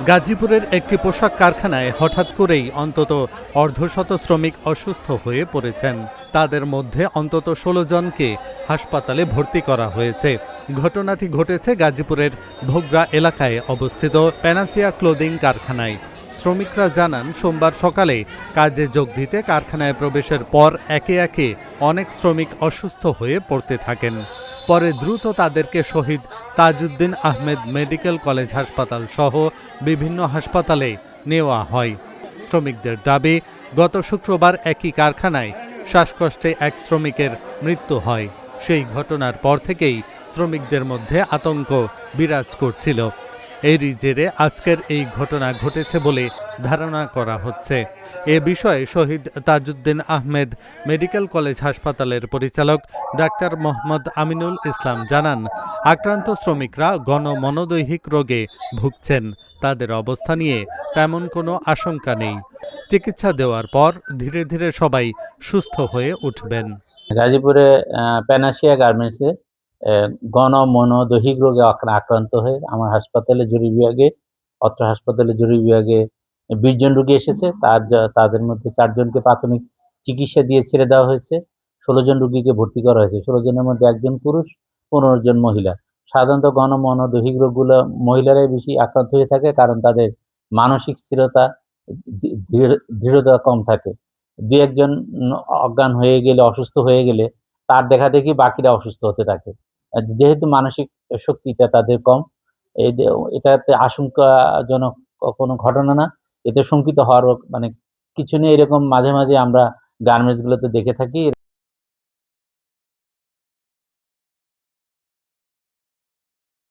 গাজীপুরের একটি পোশাক কারখানায় হঠাৎ করেই অন্তত অর্ধশত শ্রমিক অসুস্থ হয়ে পড়েছেন। তাদের মধ্যে অন্তত ১৬ জনকে হাসপাতালে ভর্তি করা হয়েছে। ঘটনাটি ঘটেছে গাজীপুরের ভোগড়া এলাকায় অবস্থিত প্যানাসিয়া ক্লোদিং কারখানায়। শ্রমিকরা জানান, সোমবার সকালে কাজে যোগ দিতে কারখানায় প্রবেশের পর একে একে অনেক শ্রমিক অসুস্থ হয়ে পড়তে থাকেন। পরে দ্রুত তাদেরকে শহীদ তাজউদ্দিন আহমেদ মেডিকেল কলেজ হাসপাতাল সহ বিভিন্ন হাসপাতালে নেওয়া হয়। শ্রমিকদের দাবি, গত শুক্রবার একই কারখানায় শ্বাসকষ্টে এক শ্রমিকের মৃত্যু হয়। সেই ঘটনার পর থেকেই শ্রমিকদের মধ্যে আতঙ্ক বিরাজ করছিল। এরই জেরে আজকের এই ঘটনা ঘটেছে বলে ধারণা করা হচ্ছে। এ বিষয়ে শহীদ তাজউদ্দিন আহমেদ মেডিকেল কলেজ হাসপাতালের পরিচালক ডাক্তার মোহাম্মদ আমিনুল ইসলাম জানান, আক্রান্ত শ্রমিকরা গণমনোদৈহিক রোগে ভুগছেন। তাদের অবস্থা নিয়ে তেমন কোনো আশঙ্কা নেই। চিকিৎসা দেওয়ার পর ধীরে ধীরে সবাই সুস্থ হয়ে উঠবেন। গাজীপুরে প্যানাসিয়া গার্মেন্টসে গণমনোদৈহিক রোগে আক্রান্ত হয়ে আমার হাসপাতালে জরুরি বিভাগে অত্র হাসপাতালে জরুরি বিভাগে ২০ জন রোগী এসেছে। তাদের মধ্যে ৪ জনকে প্রাথমিক চিকিৎসা দিয়ে ছেড়ে দেওয়া হয়েছে। ১৬ জন রোগীকে ভর্তি করা হয়েছে। ১৬ জনের মধ্যে ১ জন পুরুষ, ১৫ জন মহিলা। সাধারণত গণমনোদৈহিক রোগগুলো মহিলারাই বেশি আক্রান্ত হয়ে থাকে, কারণ তাদের মানসিক স্থিরতা, দৃঢ়তা কম থাকে। ২-১ জন অজ্ঞান হয়ে গেলে, অসুস্থ হয়ে গেলে তার দেখাদেখি বাকিরা অসুস্থ হতে থাকে। যেহেতু মানসিক শক্তিটা তাদের কম, এটাতে আশঙ্কাজনক কোনো ঘটনা না। এতে শঙ্কিত হওয়ার মানে কিছু নেই। এরকম মাঝে মাঝে আমরা গার্মেন্টস গুলোতে দেখে থাকি।